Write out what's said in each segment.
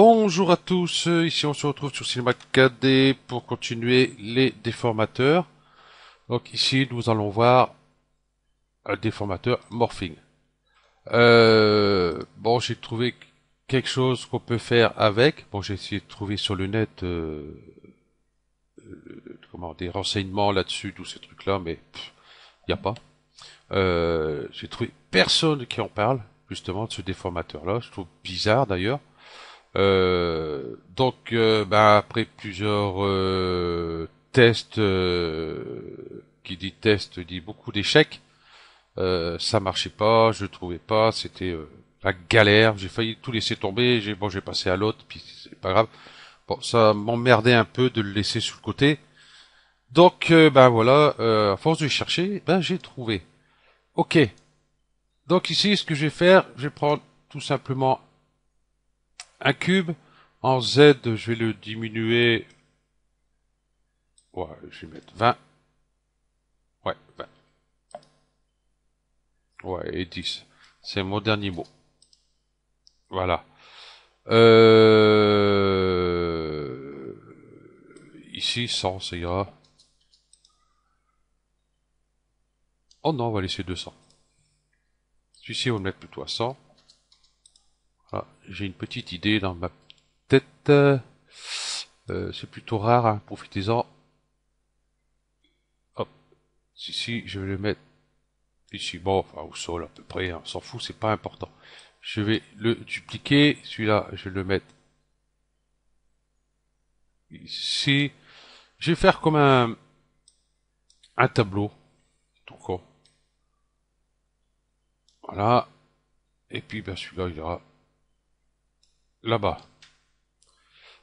Bonjour à tous, ici on se retrouve sur Cinema 4D pour continuer les déformateurs. Donc ici nous allons voir un déformateur morphing. Bon, j'ai trouvé quelque chose qu'on peut faire avec. Bon, j'ai essayé de trouver sur le net des renseignements là-dessus, tous ces trucs-là, mais il n'y a pas. J'ai trouvé personne qui en parle justement de ce déformateur-là. Je trouve bizarre d'ailleurs. Après plusieurs tests, qui dit test dit beaucoup d'échecs, ça marchait pas, je trouvais pas, c'était la galère, j'ai failli tout laisser tomber, j'ai passé à l'autre, puis c'est pas grave. Bon, ça m'emmerdait un peu de le laisser sur le côté. Donc voilà, à force de chercher, j'ai trouvé. Ok. Donc ici, ce que je vais faire, je vais prendre tout simplement un cube. En Z, je vais le diminuer. Ouais, je vais mettre 20. Ouais, 20. Ouais, et 10. C'est mon dernier mot. Voilà. Ici, 100, ça ira. Oh non, on va laisser 200. Celui-ci, on va le mettre plutôt à 100. Voilà. J'ai une petite idée dans ma tête. C'est plutôt rare, hein. Profitez-en. Hop. Ici, je vais le mettre ici. Bon, enfin, au sol à peu près, hein. On s'en fout, c'est pas important. Je vais le dupliquer. Celui-là, je vais le mettre ici. Je vais faire comme un tableau. Tout con. Voilà. Et puis, celui-là, il ira là-bas.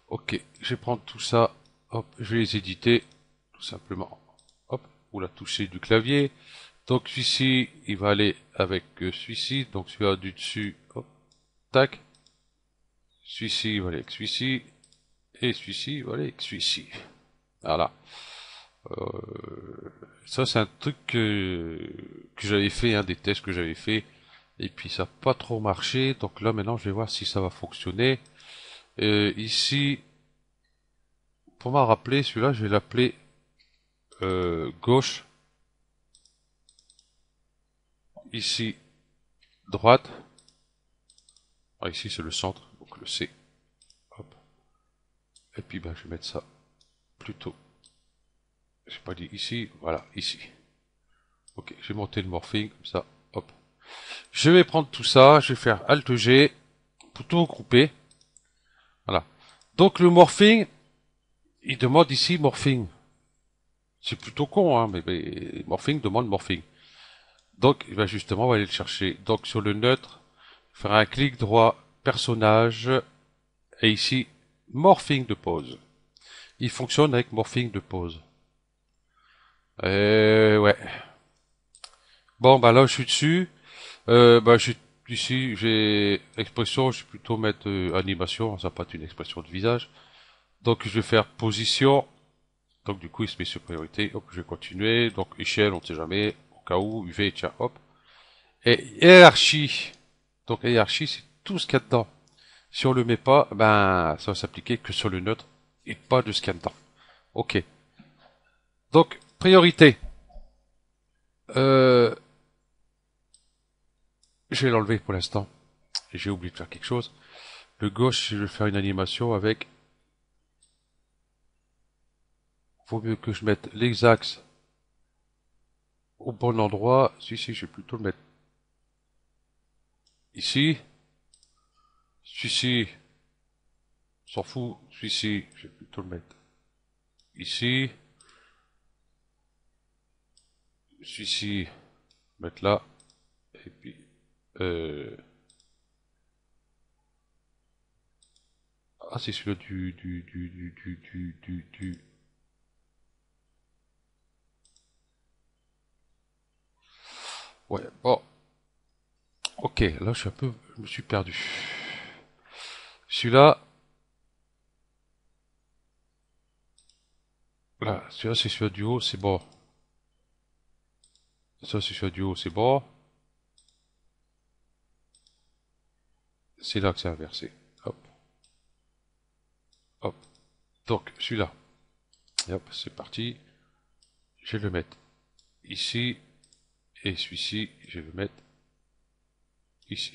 Ok. Je vais prendre tout ça. Hop. Je vais les éditer. Tout simplement. Hop. Ou la toucher du clavier. Donc, celui-ci, il va aller avec celui-ci. Donc, celui-là du dessus. Hop. Tac. Celui-ci, il va aller avec celui-ci. Et celui-ci, il va aller avec celui-ci. Voilà. Ça, c'est un truc que j'avais fait, des tests que j'avais fait. Et puis ça n'a pas trop marché. Donc là, maintenant, je vais voir si ça va fonctionner. Ici, pour m'en rappeler, celui-là, je vais l'appeler gauche. Ici, droite. Ah, ici, c'est le centre, donc le C. Hop. Et puis, je vais mettre ça plutôt. J'ai pas dit ici, voilà, ici. Ok, j'ai monté le morphing, comme ça. Hop. Je vais prendre tout ça, je vais faire Alt G, pour tout regrouper. Voilà. Donc le morphing, il demande ici morphing. C'est plutôt con, mais morphing demande morphing. Donc, justement, on va aller le chercher. Donc sur le neutre, faire un clic droit, personnage, et ici, morphing de pose. Il fonctionne avec morphing de pose. Ouais. Bon, là, je suis dessus. Ici, j'ai expression, je vais plutôt mettre animation, ça va pas être une expression de visage. Donc, je vais faire position. Donc, du coup, il se met sur priorité. Hop, je vais continuer. Donc, échelle, on ne sait jamais. Au cas où, UV, tiens, hop. Et hiérarchie. Donc, hiérarchie, c'est tout ce qu'il y a dedans. Si on le met pas, ça va s'appliquer que sur le neutre et pas de ce qu'il y a dedans. Ok. Donc, priorité. Euh, je vais l'enlever pour l'instant. J'ai oublié de faire quelque chose. Le gauche, je vais faire une animation avec. Vaut mieux que je mette les axes au bon endroit. Si, je vais plutôt le mettre ici. Celui-ci, s'en fout. Celui-ci, je vais plutôt le mettre ici. Celui-ci, mettre là. Et puis, c'est celui-là du. Ouais, bon. Ok, là, je me suis perdu. Celui-là, celui-là, c'est celui du haut, c'est bon. Ça, c'est celui du haut, c'est bon. C'est là que c'est inversé. Hop. Donc celui-là, et hop, c'est parti. Je vais le mettre ici, et celui-ci, je vais le mettre ici.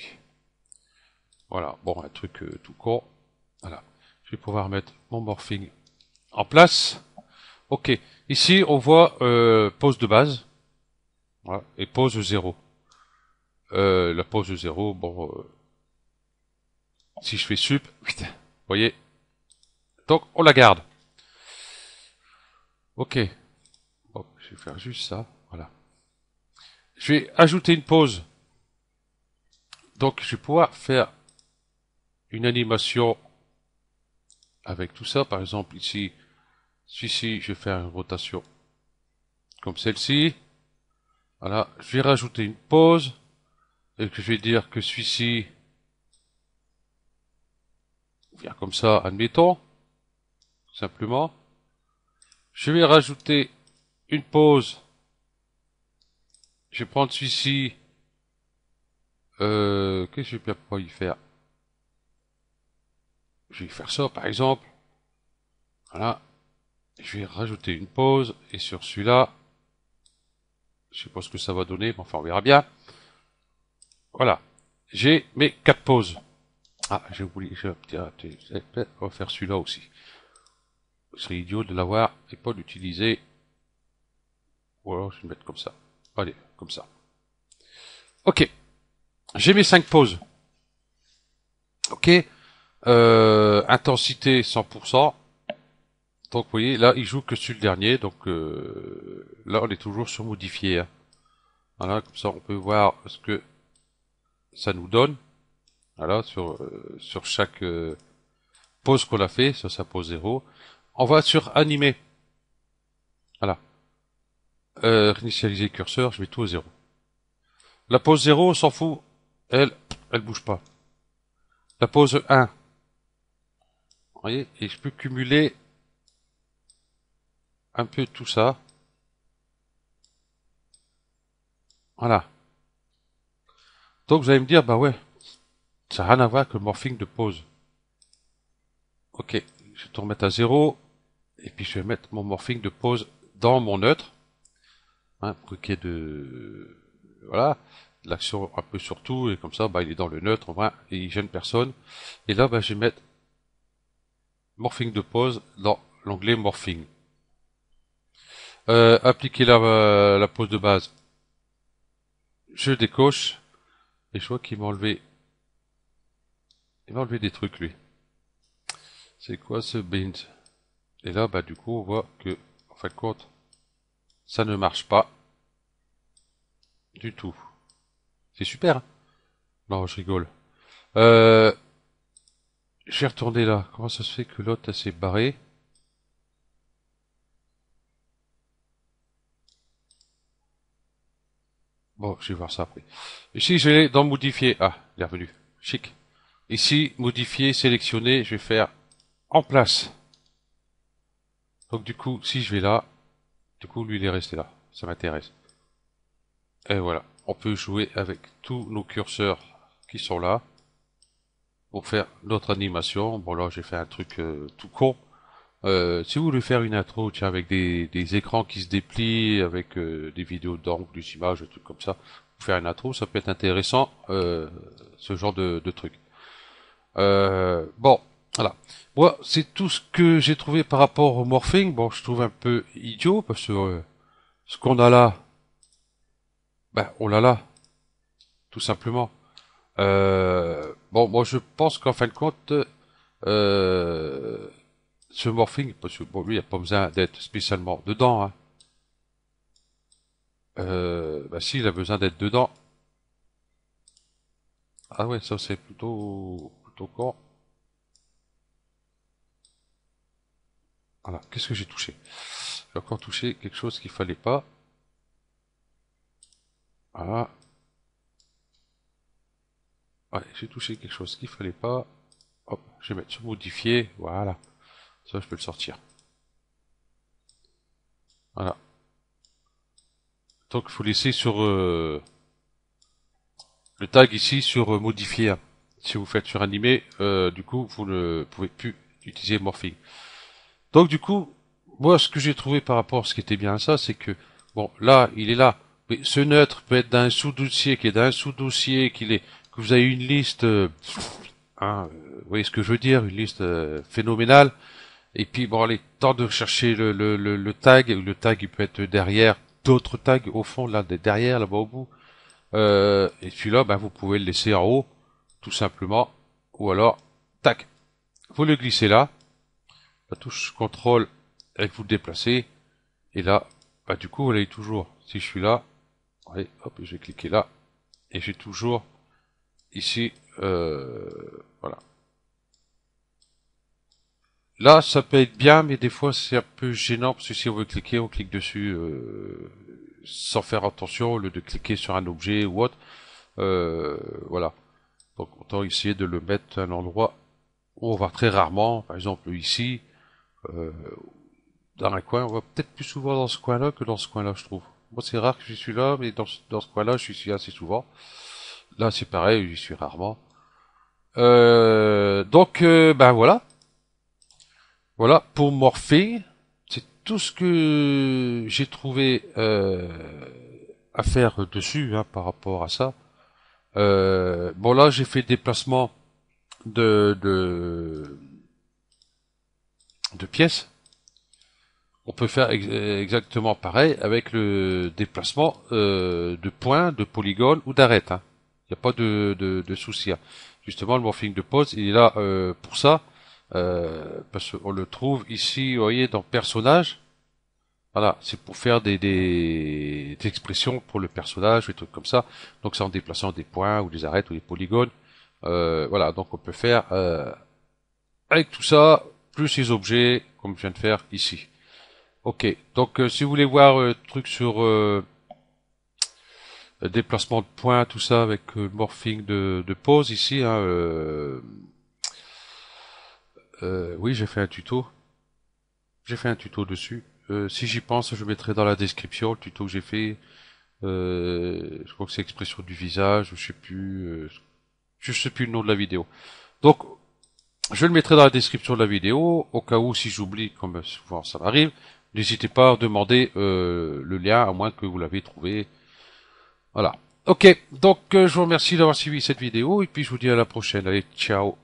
Voilà, bon, un truc tout con. Voilà, je vais pouvoir mettre mon morphing en place. Ok, ici on voit pose de base, voilà, et pose 0. La pose 0, bon, si je fais sup, putain, vous voyez, donc on la garde. Ok, bon, je vais faire juste ça, voilà. Je vais ajouter une pause. Donc je vais pouvoir faire une animation avec tout ça. Par exemple ici, celui-ci, je vais faire une rotation comme celle-ci. Voilà, je vais rajouter une pause et que je vais dire que celui-ci vient comme ça, admettons, simplement. Je vais rajouter une pause. Je vais prendre celui-ci. Qu'est-ce que je vais bien pouvoir y faire? Je vais faire ça, par exemple. Voilà. Je vais rajouter une pause. Et sur celui-là, je sais pas ce que ça va donner, mais enfin, on verra bien. Voilà. J'ai mes 4 pauses. Ah, j'ai oublié. On va faire celui-là aussi. Ce serait idiot de l'avoir et pas l'utiliser. Ou alors, je vais le mettre comme ça. Allez, comme ça. Ok. J'ai mes 5 pauses. Ok. Intensité 100%. Donc vous voyez, là il joue que sur le dernier, donc là on est toujours sur modifier. Hein. Voilà, comme ça on peut voir ce que ça nous donne. Voilà, sur chaque pause qu'on a fait, ça pose 0. On va sur animer. Voilà. Initialiser curseur, je mets tout au 0. La pause 0, on s'en fout. Elle bouge pas. La pause 1. Vous voyez, et je peux cumuler un peu tout ça. Voilà. Donc vous allez me dire, bah ouais, ça n'a rien à voir avec le morphing de pause. Ok, je vais tout remettre à 0. Et puis je vais mettre mon morphing de pause dans mon neutre. Hein, pour qu'il y ait de... Voilà. L'action un peu sur tout. Et comme ça, bah, il est dans le neutre. Enfin, et il gêne personne. Et là, bah, je vais mettre morphing de pause dans l'onglet morphing. Appliquer la pause de base. Je décoche. Et je vois qu'il m'a enlevé... Il m'a enlevé des trucs, lui. C'est quoi ce bind? Et là, bah, du coup, on voit que, en fin de compte, ça ne marche pas du tout. C'est super, hein. Non, je rigole. Je vais retourner là. Comment ça se fait que l'autre s'est barré? Bon, je vais voir ça après. Ici, je vais aller dans modifier. Ah, il est revenu. Chic. Ici, modifier, sélectionner, je vais faire en place. Donc du coup, si je vais là, du coup, lui, il est resté là. Ça m'intéresse. Et voilà. On peut jouer avec tous nos curseurs qui sont là pour faire notre animation. Bon, là, j'ai fait un truc tout con. Si vous voulez faire une intro, tiens, avec des écrans qui se déplient, avec des vidéos d'angle, des images, des trucs comme ça, pour faire une intro, ça peut être intéressant, ce genre de truc. Bon, voilà. Moi, c'est tout ce que j'ai trouvé par rapport au morphing. Bon, je trouve un peu idiot parce que ce qu'on a là, ben, on l'a là, tout simplement. Bon, moi, je pense qu'en fin de compte, euh, ce morphing, parce que bon, lui, il n'y a pas besoin d'être spécialement dedans. Hein. Bah si, il a besoin d'être dedans. Ah ouais, ça c'est plutôt con. Voilà, qu'est-ce que j'ai touché? J'ai encore touché quelque chose qu'il fallait pas. Voilà. Ouais, j'ai touché quelque chose qu'il fallait pas. Hop, je vais mettre sur modifier. Voilà. Ça, je peux le sortir. Voilà. Donc, il faut laisser sur le tag ici sur modifier. Si vous faites sur animé, du coup, vous ne pouvez plus utiliser morphing. Donc du coup, moi ce que j'ai trouvé par rapport à ce qui était bien à ça, c'est que bon là, il est là. Mais ce neutre peut être d'un sous-dossier, qui est d'un sous-dossier, que vous avez une liste, vous voyez ce que je veux dire, une liste phénoménale. Et puis bon, allez, temps de chercher le tag. Le tag il peut être derrière d'autres tags au fond, là derrière, là-bas au bout. Et puis là, ben, vous pouvez le laisser en haut, tout simplement. Ou alors, tac, vous le glissez là. La touche contrôle, et vous le déplacez. Et là, bah du coup, vous l'avez toujours. Si je suis là, allez, hop, je vais cliquer là. Et j'ai toujours ici, voilà. Là, ça peut être bien, mais des fois, c'est un peu gênant, parce que si on veut cliquer, on clique dessus sans faire attention, au lieu de cliquer sur un objet ou autre. Voilà. Donc, autant essayer de le mettre à un endroit où on va très rarement, par exemple ici, euh, dans un coin, on va peut-être plus souvent dans ce coin-là que dans ce coin-là, je trouve. Moi, c'est rare que je suis là, mais dans ce coin-là, je suis assez souvent. Là, c'est pareil, j'y suis rarement. Donc, ben voilà. Voilà, pour Morphée, c'est tout ce que j'ai trouvé à faire dessus hein, par rapport à ça. Bon là, j'ai fait déplacement de, de, de pièces. On peut faire exactement pareil avec le déplacement de points, de polygones ou d'arêtes. Hein. Il n'y a pas de souci. Hein. Justement, le morphing de pose, il est là pour ça. Parce qu'on le trouve ici, vous voyez, dans personnage. Voilà, c'est pour faire des expressions pour le personnage, des trucs comme ça. Donc c'est en déplaçant des points ou des arêtes ou des polygones. Voilà, donc on peut faire avec tout ça, plus les objets, comme je viens de faire ici. Ok, donc si vous voulez voir truc sur déplacement de points, tout ça avec morphing de pose ici, hein, oui j'ai fait un tuto. J'ai fait un tuto dessus. Si j'y pense, je mettrai dans la description le tuto que j'ai fait. Je crois que c'est expression du visage, je sais plus le nom de la vidéo. Donc, je le mettrai dans la description de la vidéo, au cas où si j'oublie, comme souvent ça m'arrive, n'hésitez pas à demander le lien, à moins que vous l'avez trouvé. Voilà. Ok, donc je vous remercie d'avoir suivi cette vidéo, et puis je vous dis à la prochaine. Allez, ciao.